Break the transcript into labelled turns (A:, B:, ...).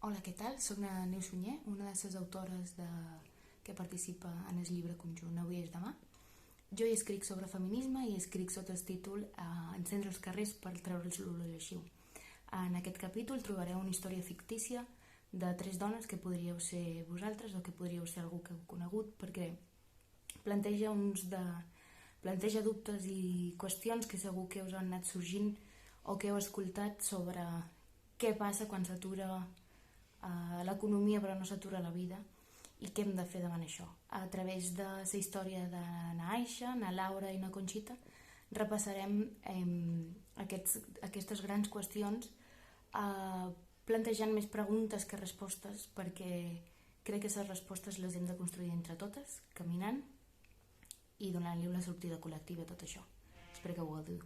A: Hola, què tal? Soc la Neus Sunyer, una de les autores que participa en el llibre conjunt Avui és demà. Jo hi escric sobre feminisme i escric sota el títol Encendre els carrers per treure'ls l'olor. En aquest capítol trobareu una història fictícia de 3 dones que podríeu ser vosaltres o que podríeu ser algú que heu conegut, perquè planteja dubtes i qüestions que segur que us han anat sorgint o que heu escoltat sobre què passa quan s'atura l'economia però no s'atura la vida i què hem de fer davant això. A través de la història de na Aisha, na Laura i na Conxita repassarem aquestes grans qüestions plantejant més preguntes que respostes, perquè crec que les respostes les hem de construir entre totes, caminant i donant-li una sortida col·lectiva a tot això. Espero que ho gaudiu.